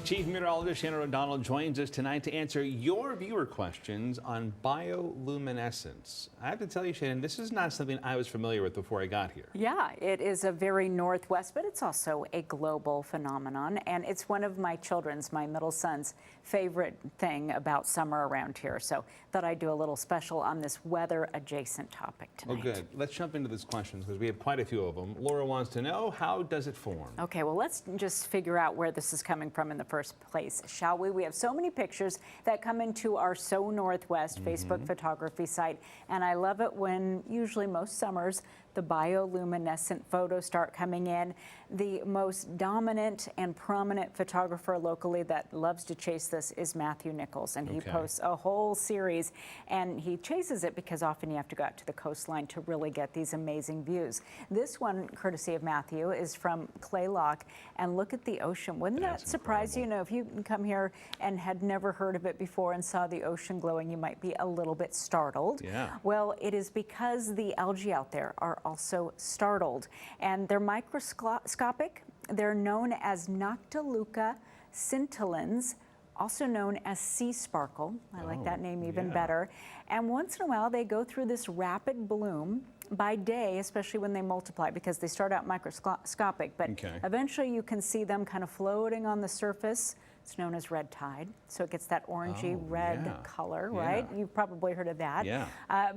Chief Meteorologist Shannon O'Donnell joins us tonight to answer your viewer questions on bioluminescence. I have to tell you, Shannon, this is not something I was familiar with before I got here. Yeah, it is a very northwest, but it's also a global phenomenon, and it's one of my children's, my middle son's, favorite thing about summer around here. So thought I'd do a little special on this weather-adjacent topic tonight. Oh, good. Let's jump into these questions because we have quite a few of them. Laura wants to know, how does it form? Okay, well, let's just figure out where this is coming from in the first place, shall we? We have so many pictures that come into our So Northwest Facebook photography site, and I love it when usually most summers the bioluminescent photos start coming in. The most dominant and prominent photographer locally that loves to chase this is Matthew Nichols, and he posts a whole series, and he chases it because often you have to go out to the coastline to really get these amazing views. This one, courtesy of Matthew, is from Clay Lock, and look at the ocean. Wouldn't that surprise you? You know, if you come here and had never heard of it before and saw the ocean glowing, you might be a little bit startled. Yeah. Well, it is because the algae out there are also startled, and they're microscopic. They're known as Noctiluca scintillans, also known as sea sparkle. I like that name even better. And once in a while they go through this rapid bloom by day, especially when they multiply, because they start out microscopic, but eventually you can see them kind of floating on the surface. It's known as red tide, so it gets that orangey red color, right? You've probably heard of that.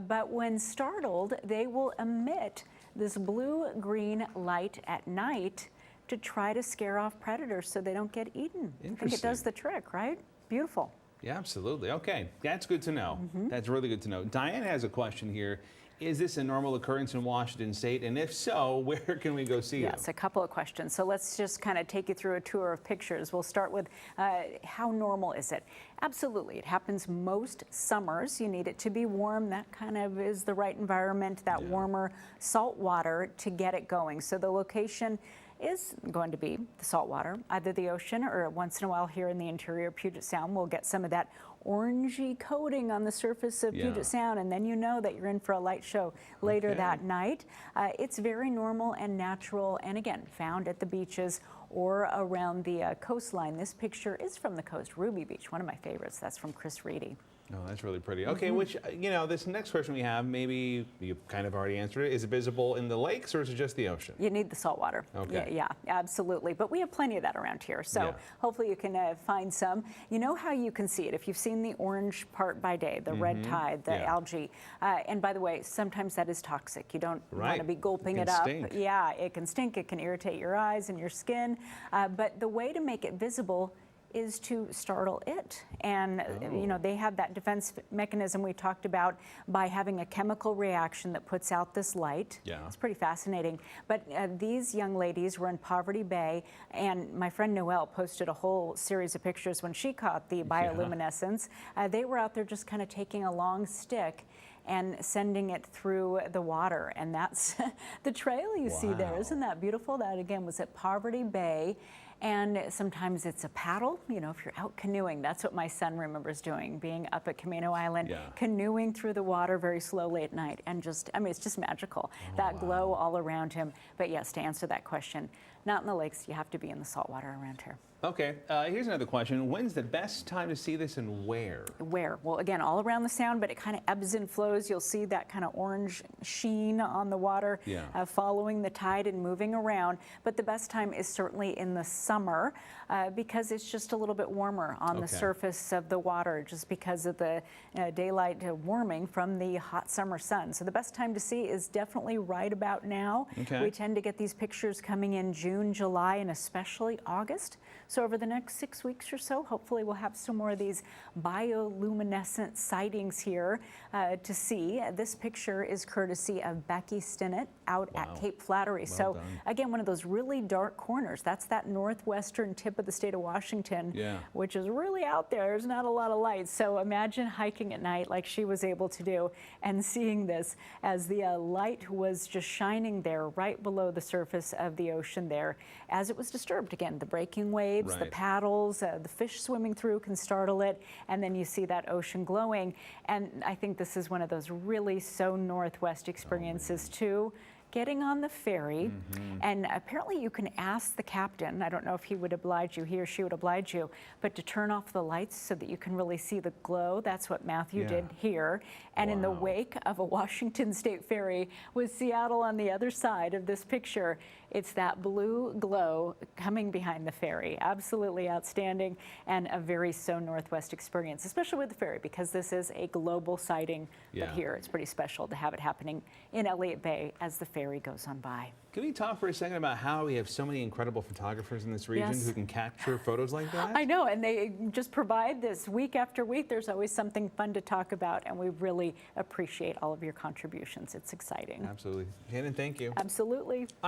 But when startled, they will emit this blue-green light at night to try to scare off predators so they don't get eaten. I think it does the trick, right? Beautiful. Yeah, absolutely. Okay, that's good to know. That's really good to know. Diane has a question here. Is this a normal occurrence in Washington State? And if so, where can we go see you? Yes, a couple of questions. So let's just kind of take you through a tour of pictures. We'll start with how normal is it? Absolutely. It happens most summers. You need it to be warm. That kind of is the right environment, that warmer salt water to get it going. So the location is going to be the saltwater, either the ocean or once in a while here in the interior Puget Sound. We'll get some of that orangey coating on the surface of Puget Sound, and then you know that you're in for a light show later that night. It's very normal and natural, and again, found at the beaches or around the coastline. This picture is from the coast, Ruby Beach, one of my favorites. That's from Chris Reedy. Oh, that's really pretty. Okay, which, you know, this next question we have, maybe you kind of already answered it. Is it visible in the lakes or is it just the ocean? You need the salt water. Okay. Yeah, absolutely. But we have plenty of that around here. So hopefully you can find some. You know how you can see it. If you've seen the orange part by day, the red tide, the algae. And by the way, sometimes that is toxic. You don't want to be gulping it up. Stink. Yeah, it can stink. It can irritate your eyes and your skin. But the way to make it visible is to startle it. And you know, they have that defense mechanism we talked about by having a chemical reaction that puts out this light. It's pretty fascinating. But these young ladies were in Poverty Bay, and my friend Noelle posted a whole series of pictures when she caught the bioluminescence. They were out there just kind of taking a long stick and sending it through the water, and that's the trail you see there. Isn't that beautiful? That again was at Poverty Bay. And sometimes it's a paddle, you know, if you're out canoeing. That's what my son remembers doing, being up at Camino Island, canoeing through the water very slowly at night. And just, I mean, it's just magical, that glow all around him. But yes, to answer that question, not in the lakes, you have to be in the saltwater around here. Okay, here's another question. When's the best time to see this and where? Where? Well, again, all around the sound, but it kind of ebbs and flows. You'll see that kind of orange sheen on the water following the tide and moving around. But the best time is certainly in the summer because it's just a little bit warmer on the surface of the water just because of the daylight warming from the hot summer sun. So the best time to see is definitely right about now. We tend to get these pictures coming in June, July, and especially August. So over the next 6 weeks or so, hopefully we'll have some more of these bioluminescent sightings here to see. This picture is courtesy of Becky Stinnett out at Cape Flattery. So again, one of those really dark corners. That's that northwestern tip of the state of Washington, which is really out there. There's not a lot of light. So imagine hiking at night like she was able to do and seeing this as the light was just shining there right below the surface of the ocean there as it was disturbed. Again, the breaking waves, the paddles, the fish swimming through can startle it, and then you see that ocean glowing. And I think this is one of those really so Northwest experiences too. getting on the ferry, and apparently you can ask the captain, I don't know if he would oblige you, he or she would oblige you, but to turn off the lights so that you can really see the glow. That's what Matthew did here. And in the wake of a Washington State ferry with Seattle on the other side of this picture, it's that blue glow coming behind the ferry. Absolutely outstanding, and a very so Northwest experience, especially with the ferry, because this is a global sighting. But here it's pretty special to have it happening in Elliott Bay as the ferry goes on by. Can we talk for a second about how we have so many incredible photographers in this region who can capture photos like that? I know, and they just provide this week after week. There's always something fun to talk about, and we really appreciate all of your contributions. It's exciting. Absolutely. Shannon, thank you. Absolutely.